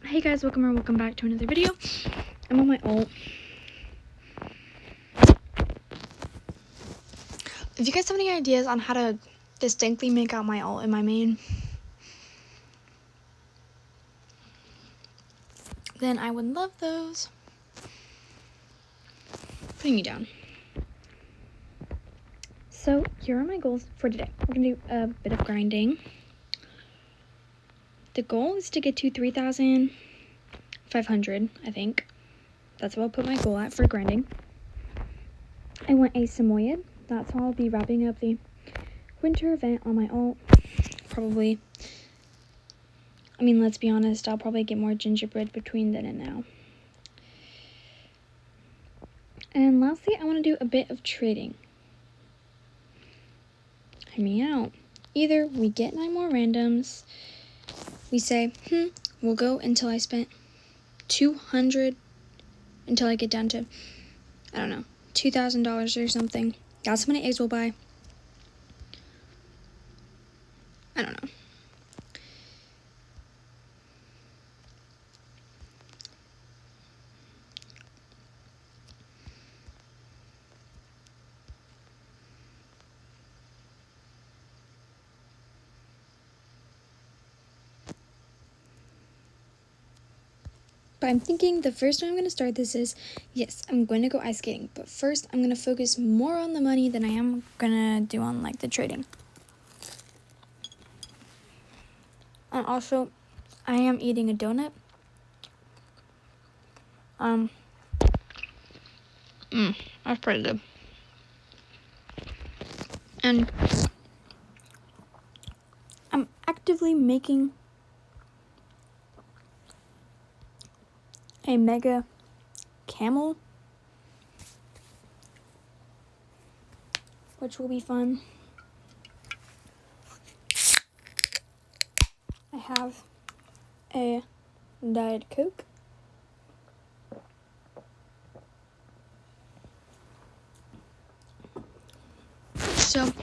Hey guys, welcome back to another video. I'm on my alt. If you guys have any ideas on how to distinctly make out my alt in my main, then I would love those. Putting me down. So here are my goals for today. We're gonna do a bit of grinding. The goal is to get to 3,500, I think. That's what I'll put my goal at for grinding. I want a Samoyed. That's how I'll be wrapping up the winter event on my alt. Probably. I mean, let's be honest, I'll probably get more gingerbread between then and now. And lastly, I want to do a bit of trading. Hear me out. Either we get 9 more randoms, we say, we'll go until I spent 200, until I get down to, I don't know, $2,000 or something. That's how many eggs we'll buy. I don't know. But I'm thinking the first time I'm going to start this is, yes, I'm going to go ice skating. But first, I'm going to focus more on the money than I am going to do on, like, the trading. And also, I am eating a donut. That's pretty good. And I'm actively making a mega camel, which will be fun. I have a Diet Coke. So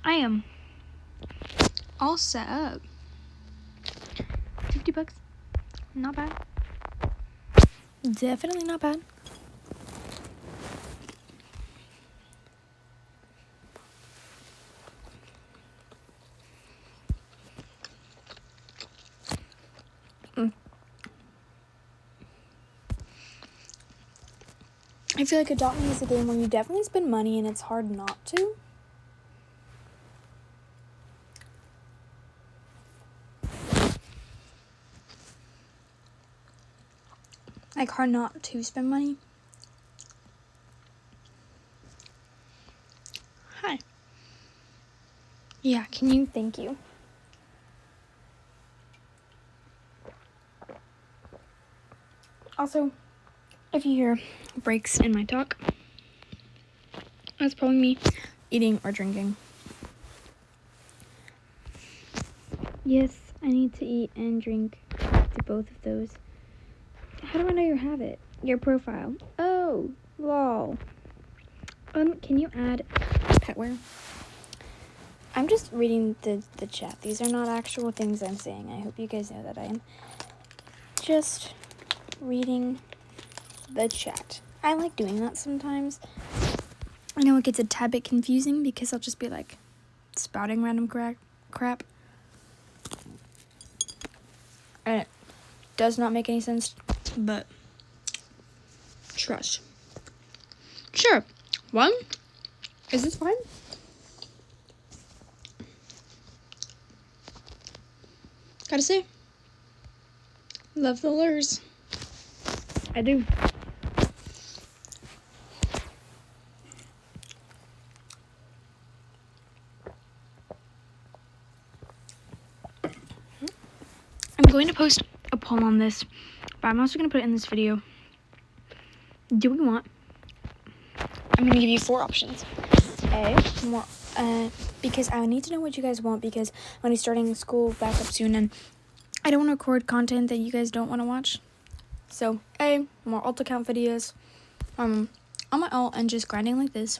I am all set up. $50. Not bad. Definitely not bad. I feel like Adopt Me is a game where you definitely spend money and it's hard not to. Like, hard not to spend money. Hi. Yeah, thank you. Also, if you hear breaks in my talk, that's probably me eating or drinking. Yes, I need to eat and drink to both of those. How do I know your habit? Your profile. Oh, lol. Can you add petware? I'm just reading the chat. These are not actual things I'm saying. I hope you guys know that I am just reading the chat. I like doing that sometimes. I know it gets a tad bit confusing because I'll just be like spouting random crap. And it does not make any sense, but trust. Sure. One? Is this fine? Gotta say, love the lures. I do. I'm going to post a poll on this, but I'm also going to put it in this video. Do we want? I'm going to give you 4 options. More, because I need to know what you guys want, because I'm going to be starting school back up soon, and I don't want to record content that you guys don't want to watch. So, A, more alt account videos, on my alt and just grinding like this.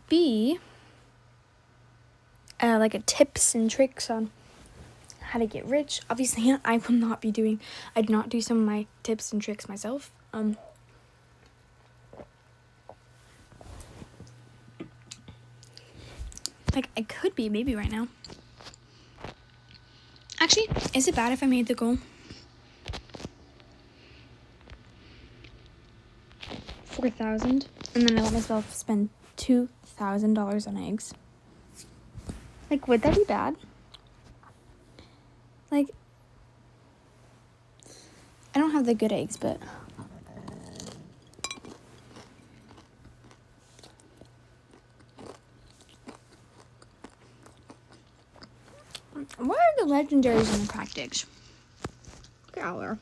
B, like a tips and tricks on how to get rich. Obviously, I do not do some of my tips and tricks myself. Like, I could be maybe right now. Actually, is it bad if I made the goal 4,000 and then I let myself spend $2,000 on eggs? Like, would that be bad? Like, I don't have the good eggs, but what are the legendaries and the cracked eggs? Growler.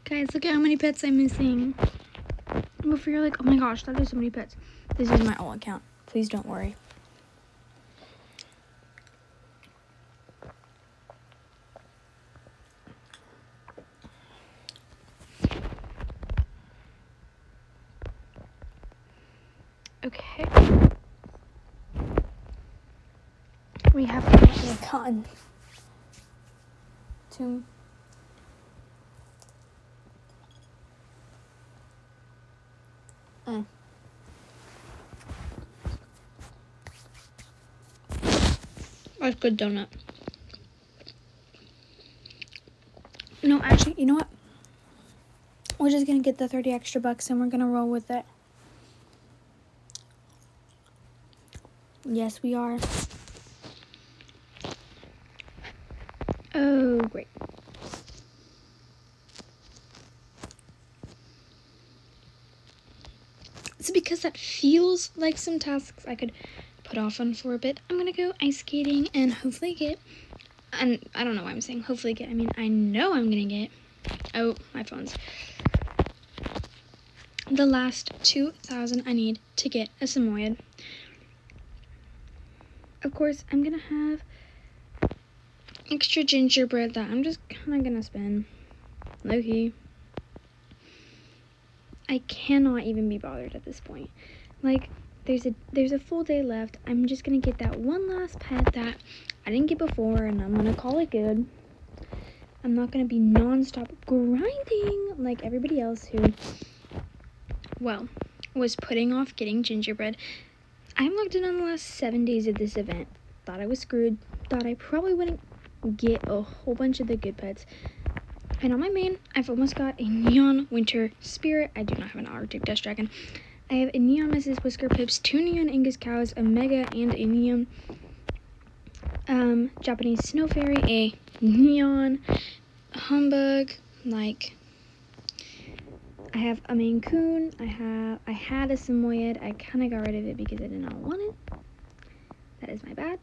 Guys, look at how many pets I'm missing. Before you're like, oh my gosh, that is so many pets. This is my alt account. Please don't worry. Okay. We have gotten to That's good donut. No, actually, you know what? We're just gonna get the 30 extra bucks and we're gonna roll with it. Yes, we are. Oh, great. So because that feels like some tasks I could put off on for a bit, I'm gonna go ice skating and hopefully get, and I don't know why I'm saying hopefully get, I mean, I know I'm gonna get, oh, my phone's, the last 2,000 I need to get a Samoyed. Of course, I'm gonna have extra gingerbread that I'm just kind of gonna spend low-key. I cannot even be bothered at this point. Like, there's a full day left. I'm just gonna get that one last pet that I didn't get before, and I'm gonna call it good. I'm not gonna be non-stop grinding like everybody else who, well, was putting off getting gingerbread. I'm logged in on the last 7 days of this event. Thought I was screwed. Thought I probably wouldn't get a whole bunch of the good pets. And on my main, I've almost got a Neon Winter Spirit. I do not have an Arctic Dust Dragon. I have a Neon Mrs. Whisker Pips, 2 Neon Angus Cows, a Mega and a Neon Japanese Snow Fairy, a Neon Humbug, like, I have a Maine Coon, I had a Samoyed, I kind of got rid of it because I did not want it. That is my bad.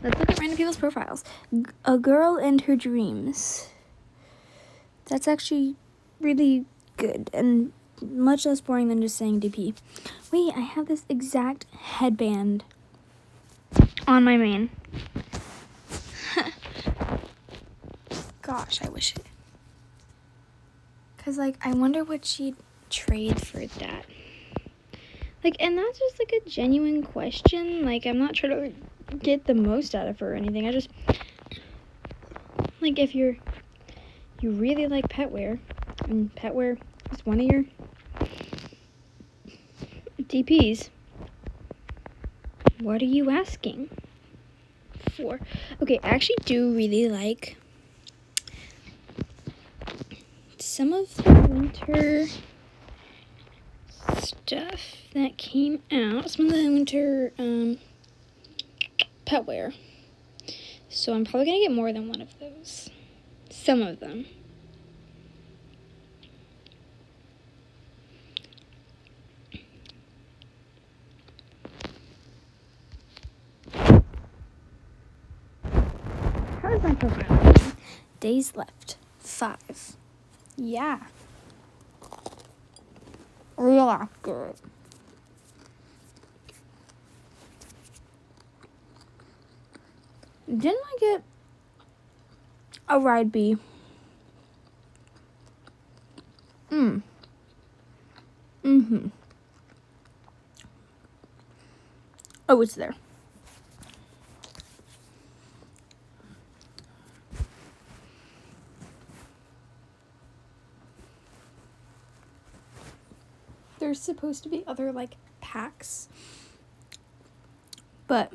Let's look at random people's profiles. A girl and her dreams. That's actually really good and much less boring than just saying DP. Wait, I have this exact headband on my main. Gosh, I wish it. Because, like, I wonder what she'd trade for that. Like, and that's just, like, a genuine question. Like, I'm not trying to get the most out of her or anything. I just, like, if you really like pet wear, and pet wear is one of your DPs, what are you asking for? Okay, I actually do really like some of the winter stuff that came out. Some of the winter pet wear. So I'm probably gonna get more than one of those. Some of them. How is my profile? Days left. 5. Yeah. Real accurate. Didn't I get a ride bee? Mm-hmm. Oh, it's there. There's supposed to be other, like, packs. But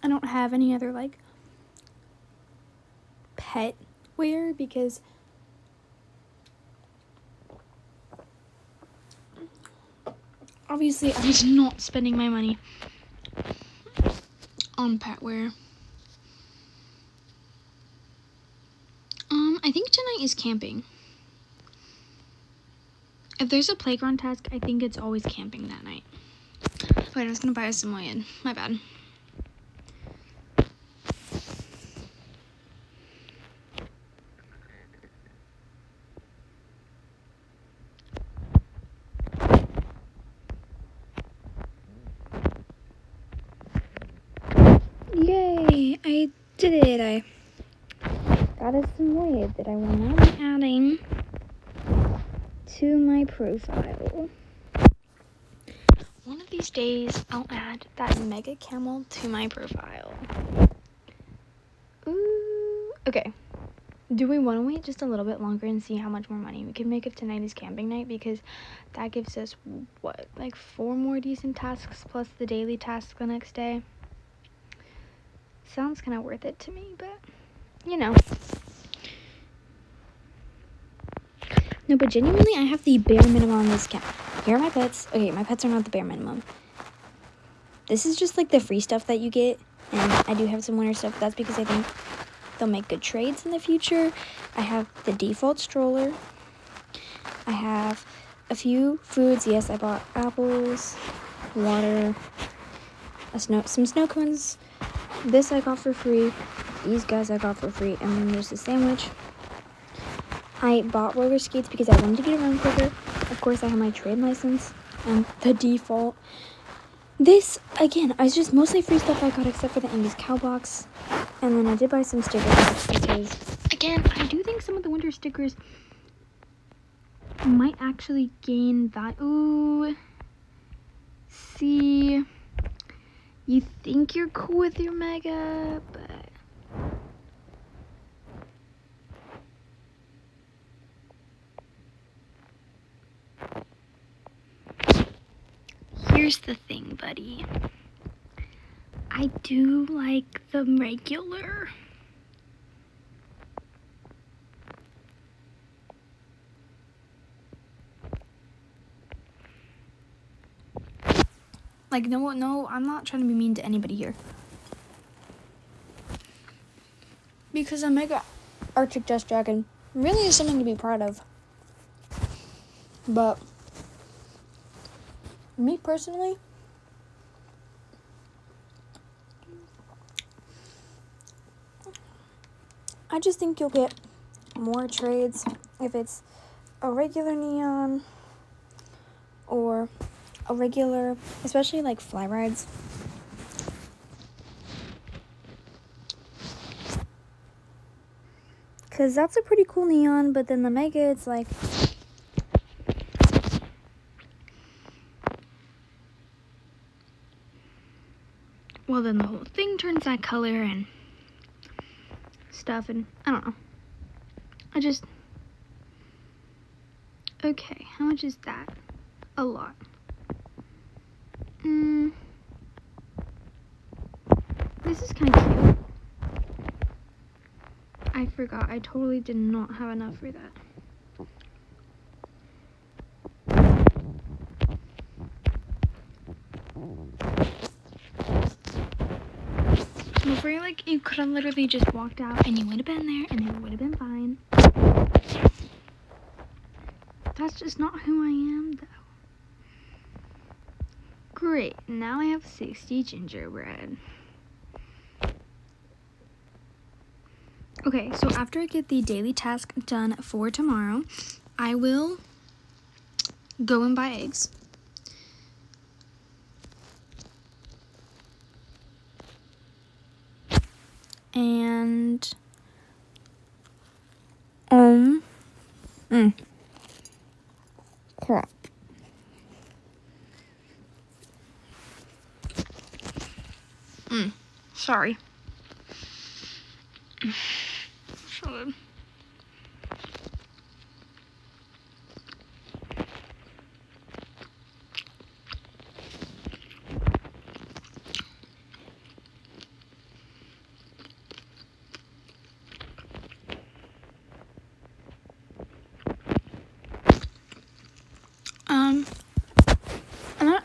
I don't have any other, like, pet wear because obviously I was not spending my money on pet wear. I think tonight is camping. If there's a playground task, I think it's always camping that night. Wait, I was gonna buy a Samoyed. My bad. Yay! I did it. I got a Samoyed that I will now be adding to my profile. One of these days, I'll add that mega camel to my profile. Ooh. Okay. Do we want to wait just a little bit longer and see how much more money we can make if tonight is camping night? Because that gives us, what, like 4 more decent tasks plus the daily task the next day? Sounds kind of worth it to me, but, you know. No, but genuinely, I have the bare minimum on this camp. Here are my pets. Okay, my pets are not the bare minimum. This is just, like, the free stuff that you get. And I do have some winter stuff. That's because I think they'll make good trades in the future. I have the default stroller. I have a few foods. Yes, I bought apples, water, some snow cones. This I got for free. These guys I got for free. And then there's the sandwich. I bought roller skates because I wanted to get around quicker. Of course, I have my trade license and the default. This, again, is just mostly free stuff I got except for the Angus cow box. And then I did buy some sticker packs because, again, I do think some of the winter stickers might actually gain that. Ooh. See, you think you're cool with your mega, but here's the thing, buddy. I do like the regular. Like, no, I'm not trying to be mean to anybody here. Because a Mega Arctic Dust Dragon really is something to be proud of. But me personally, I just think you'll get more trades if it's a regular neon or a regular, especially like fly rides. Because that's a pretty cool neon, but then the mega, it's like, well, then the whole thing turns that color and stuff, and I don't know. Okay, how much is that? A lot. This is kind of cute. I forgot, I totally did not have enough for that. Before, like, you could have literally just walked out and you would have been there and it would have been fine. That's just not who I am, though. Great, now I have 60 gingerbread. Okay, so after I get the daily task done for tomorrow, I will go and buy eggs. And crap. Sorry. So good.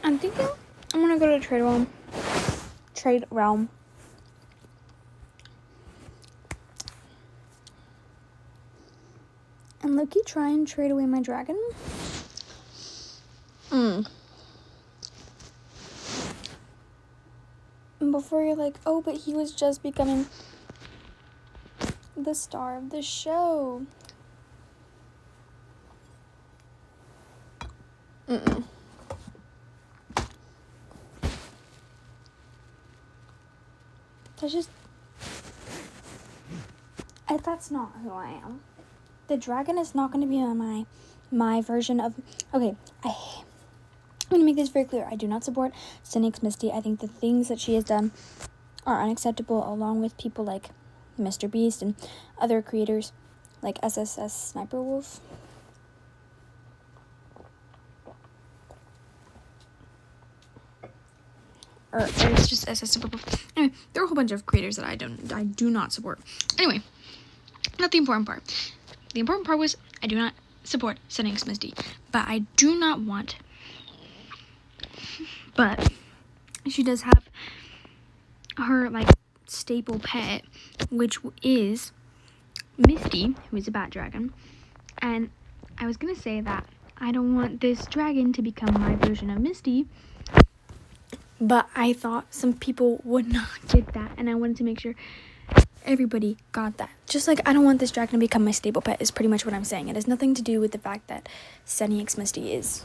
I'm thinking I'm gonna go to Trade Realm. And Loki try and trade away my dragon. Before you're like, oh, but he was just becoming the star of the show. That's not who I am. The dragon is not going to be my version of. Okay, I'm going to make this very clear. I do not support Sending X Misty. I think the things that she has done are unacceptable, along with people like Mr. Beast and other creators like SSS Sniper Wolf. Or it's just SS Sniper Wolf. Anyway, there are a whole bunch of creators that I do not support. Anyway, not the important part. The important part was I do not support Sending X Misty, but I do not want. But she does have her like staple pet, which is Misty, who is a bat dragon. And I was gonna say that I don't want this dragon to become my version of Misty, but I thought some people would not get that, and I wanted to make sure everybody got that. Just like I don't want this dragon to become my staple pet is pretty much what I'm saying. It has nothing to do with the fact that Sending X Misty is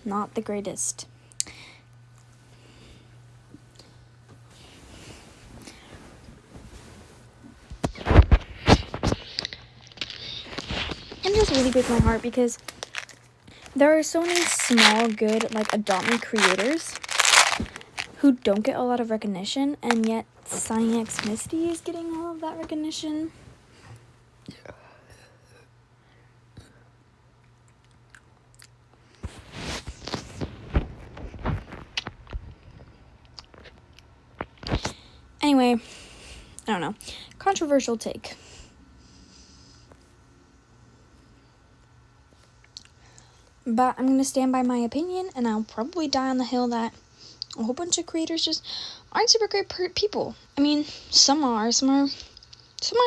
not the greatest. And this really breaks my heart because there are so many small, good, like, Adopt Me creators who don't get a lot of recognition, and yet Sending X Misty is getting all of that recognition. Anyway, I don't know. Controversial take. But I'm going to stand by my opinion, and I'll probably die on the hill that a whole bunch of creators just aren't super great people. I mean, some are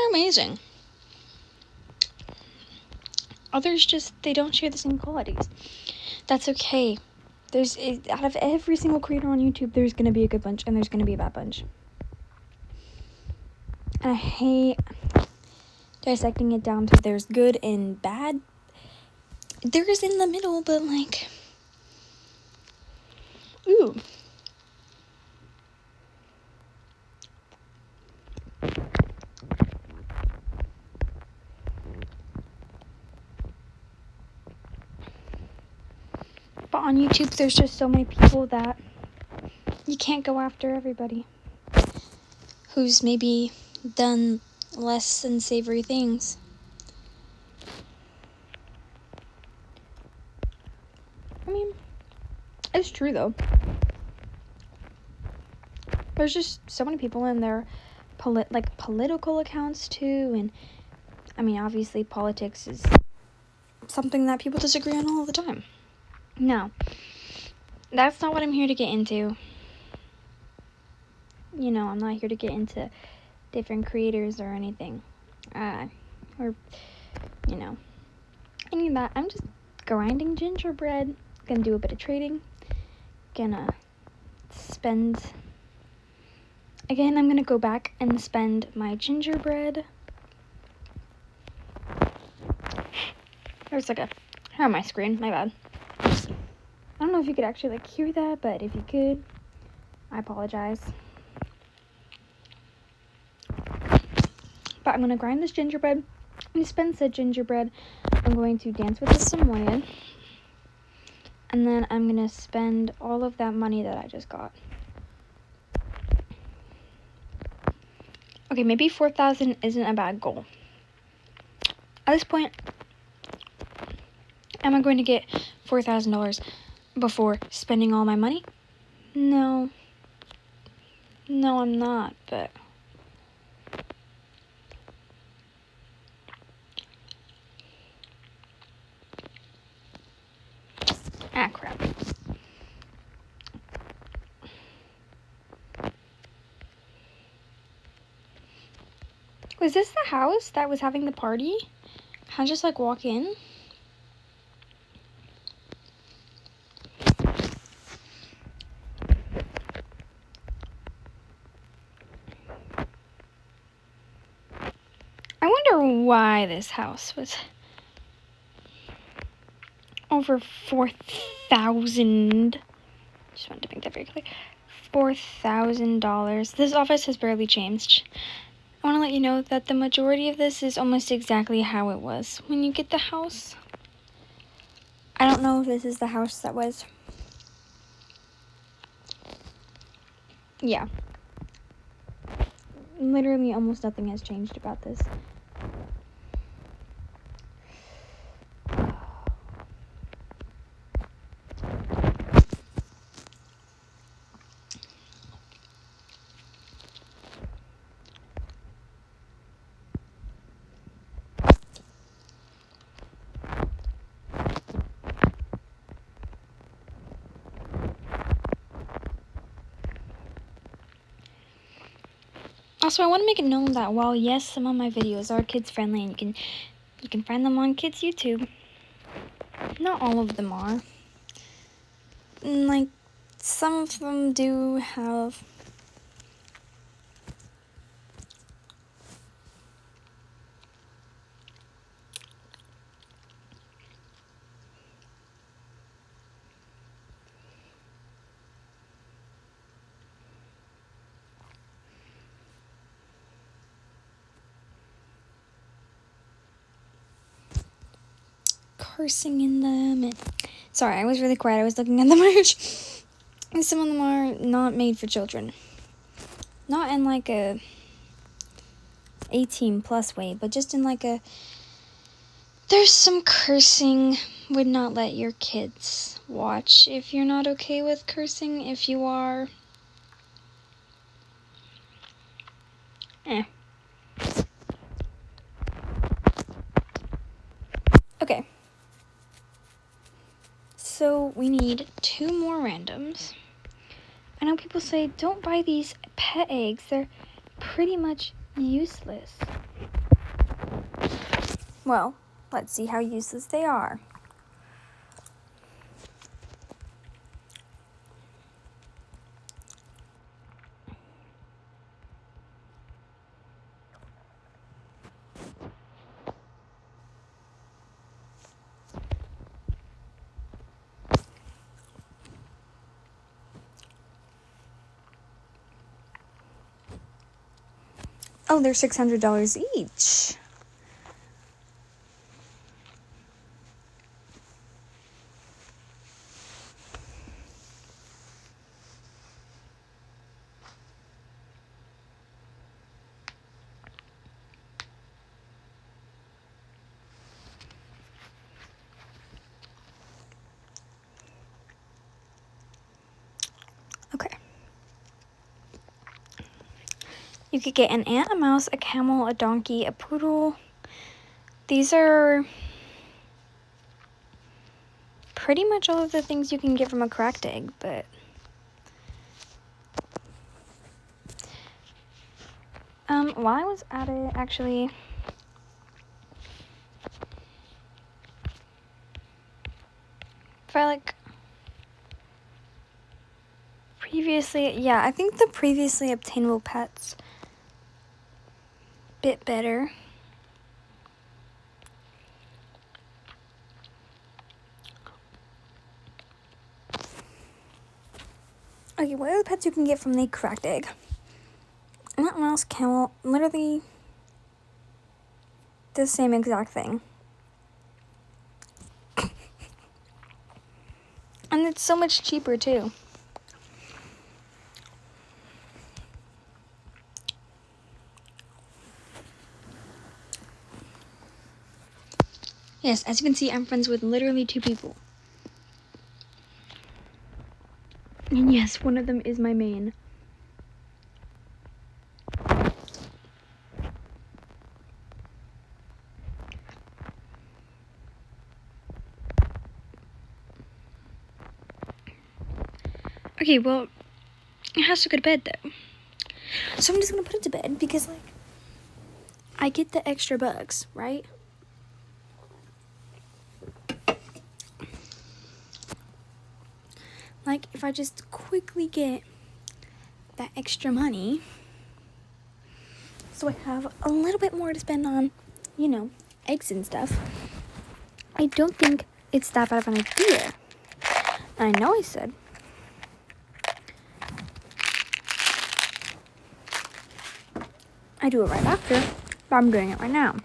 amazing. Others just, they don't share the same qualities. That's okay. Out of every single creator on YouTube, there's going to be a good bunch, and there's going to be a bad bunch. And I hate dissecting it down to there's good and bad. There is in the middle, but like, ooh. But on YouTube, there's just so many people that you can't go after everybody who's maybe done less than savory things. I mean, it's true though. There's just so many people in their political accounts too, and I mean, obviously politics is something that people disagree on all the time. No, that's not what I'm here to get into. You know, I'm not here to get into different creators or anything. Or, you know, any of that. I'm just grinding gingerbread. Gonna do a bit of trading. Gonna spend... Again, I'm gonna go back and spend my gingerbread. There's like a hair on my screen, my bad. I don't know if you could actually like hear that, but if you could, I apologize. But I'm going to grind this gingerbread. I'm spend said gingerbread. I'm going to dance with the Samoyed. And then I'm going to spend all of that money that I just got. Okay, maybe 4,000 isn't a bad goal. At this point, am I going to get $4,000 before spending all my money? No. No, I'm not, but... Ah, crap. Was this the house that was having the party? Can I just, like, walk in? I wonder why this house was over 4,000. Just wanted to make that very clear. $4,000. This office has barely changed. I want to let you know that the majority of this is almost exactly how it was when you get the house. I don't know if this is the house that was. Yeah. Literally almost nothing has changed about this. Also, I want to make it known that while yes, some of my videos are kids friendly and you can find them on kids YouTube, not all of them are. Like, some of them do have cursing in them. And sorry, I was really quiet. I was looking at the merch. And some of them are not made for children. Not in like a 18 plus way, but just in like a... There's some cursing. Would not let your kids watch if you're not okay with cursing. If you are... Okay. So we need 2 more randoms. I know people say don't buy these pet eggs. They're pretty much useless. Well, let's see how useless they are. Oh, they're $600 each. Okay. You could get an ant, a mouse, a camel, a donkey, a poodle. These are pretty much all of the things you can get from a cracked egg, but... while I was at it, actually... If I, like... Previously... Yeah, I think the previously obtainable pets... bit better. Okay, what are the pets you can get from the cracked egg? Ant, mouse, camel, literally the same exact thing. And it's so much cheaper too. Yes, as you can see, I'm friends with literally 2 people. And yes, one of them is my main. Okay, well, it has to go to bed though. So I'm just gonna put it to bed because, like, I get the extra bucks, right? Like, if I just quickly get that extra money, so I have a little bit more to spend on, you know, eggs and stuff, I don't think it's that bad of an idea. I know I said. I do it right after, but I'm doing it right now.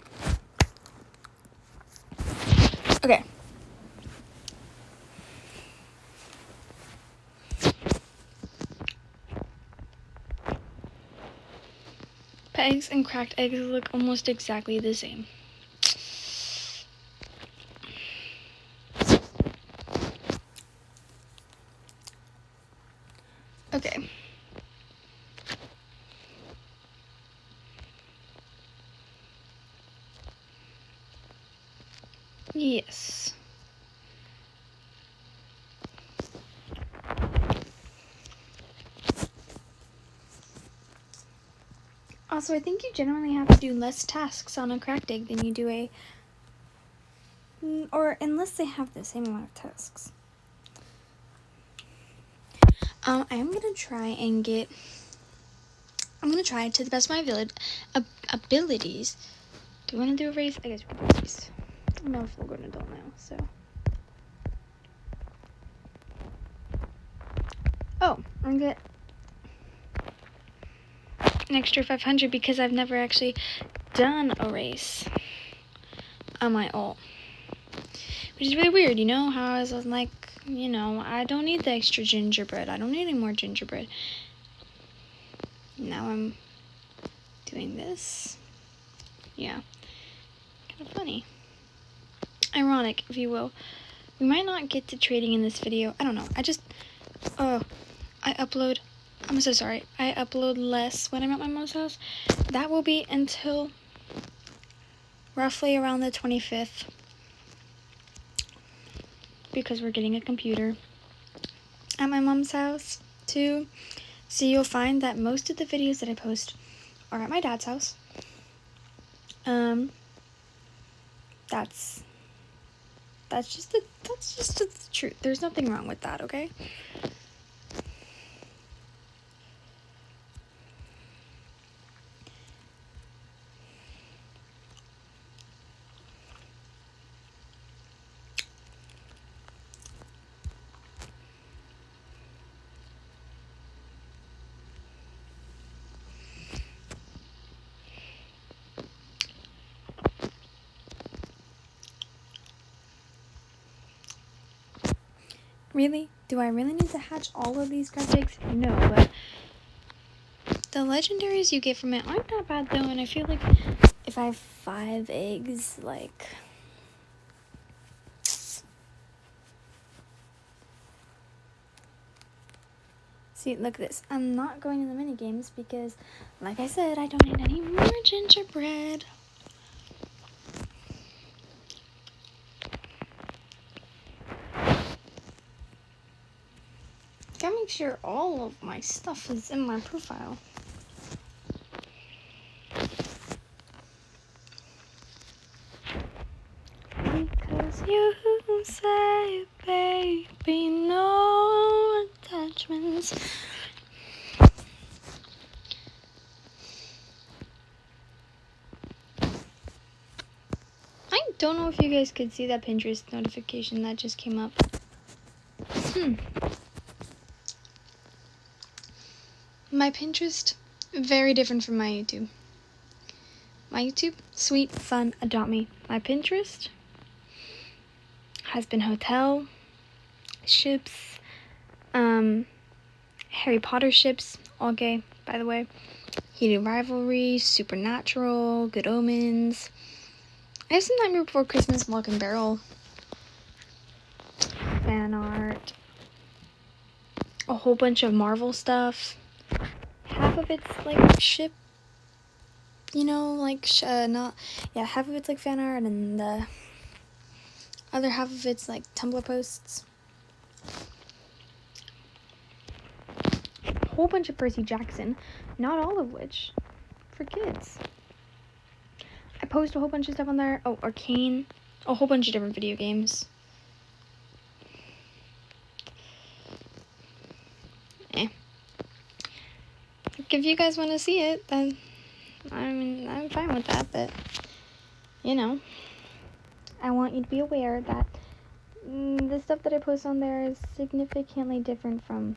Okay. Pet eggs and cracked eggs look almost exactly the same. Okay. Yes. Also, I think you generally have to do less tasks on a cracked egg than you do a... Or unless they have the same amount of tasks. I am going to try and get... I'm going to try to the best of my abilities. Do you want to do a race? I guess we can do a race. I'm a full grown adult now, so... Oh, I'm going to get an extra 500 because I've never actually done a race on my ult. Which is really weird, you know, how I was like, you know, I don't need the extra gingerbread. I don't need any more gingerbread. Now I'm doing this. Yeah. Kind of funny. Ironic, if you will. We might not get to trading in this video. I don't know. I'm so sorry. I upload less when I'm at my mom's house. That will be until roughly around the 25th. Because we're getting a computer at my mom's house too. So you'll find that most of the videos that I post are at my dad's house. That's just the truth. There's nothing wrong with that, okay? Really? Do I really need to hatch all of these cracked eggs? No, but the legendaries you get from it aren't that bad though, and I feel like if I have 5 eggs, like... See, look at this. I'm not going in the mini games because, like I said, I don't need any more gingerbread. Gotta make sure all of my stuff is in my profile. Because you say, baby, no attachments. I don't know if you guys could see that Pinterest notification that just came up. My Pinterest, very different from my YouTube. My YouTube, Sweet Fun Adopt Me. My Pinterest has been hotel, ships, Harry Potter ships, all gay, by the way. Heated Rivalry, Supernatural, Good Omens. I have some Nightmare Before Christmas, Lock and Barrel, fan art, a whole bunch of Marvel stuff. Half of it's like ship, half of it's like fan art, and the other half of it's like Tumblr posts. A whole bunch of Percy Jackson, not all of which for kids. I post a whole bunch of stuff on there. Oh, Arcane, a whole bunch of different video games. If you guys want to see it, then I'm fine with that, but I want you to be aware that the stuff that I post on there is significantly different from,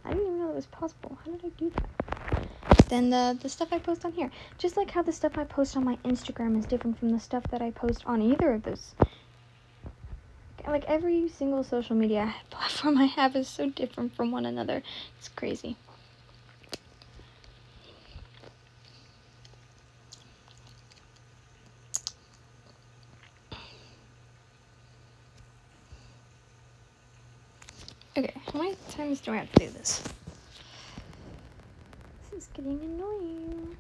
I didn't even know it was possible. How did I do that? Then the stuff I post on here. Just like how the stuff I post on my Instagram is different from the stuff that I post on either of those. Like every single social media platform I have is so different from one another. It's crazy. Okay, how many times do I have to do this? This is getting annoying.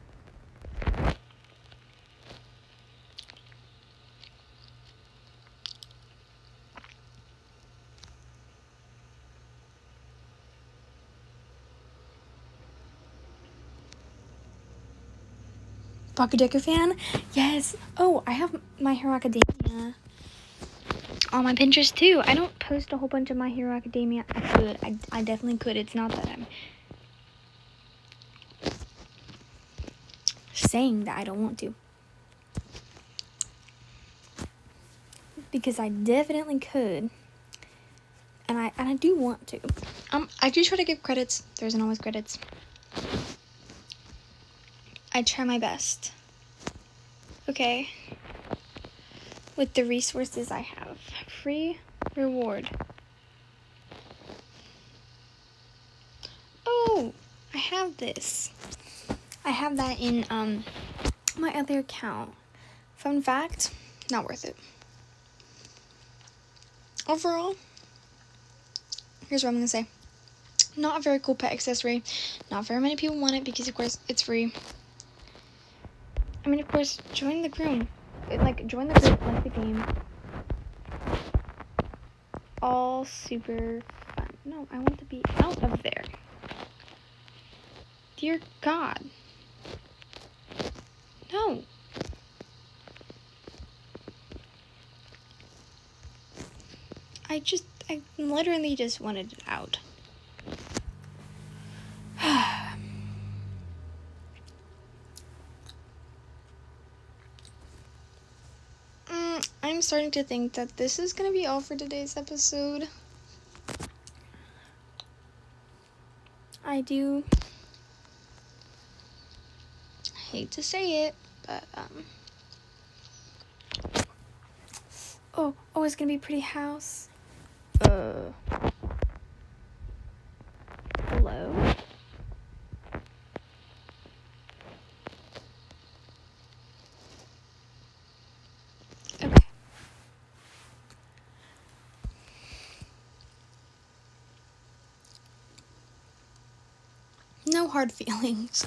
Bakudeku fan? Yes. Oh, I have My Hero Academia on my Pinterest too. I don't post a whole bunch of My Hero Academia. I could. I definitely could. It's not that I'm saying that I don't want to. Because I definitely could. And I do want to. I do try to give credits. There isn't always credits. I try my best. Okay. With the resources I have. Free reward. Oh, I have this. I have that in my other account. Fun fact, not worth it. Overall, here's what I'm gonna say. Not a very cool pet accessory. Not very many people want it because of course it's free. I mean, of course, join the group. Join the group, like the game. All super fun. No, I want to be out of there. Dear God. No. I literally just wanted it out. I'm starting to think that this is gonna be all for today's episode. I do hate to say it, but oh, it's gonna be a pretty house. Hello? Okay. No hard feelings.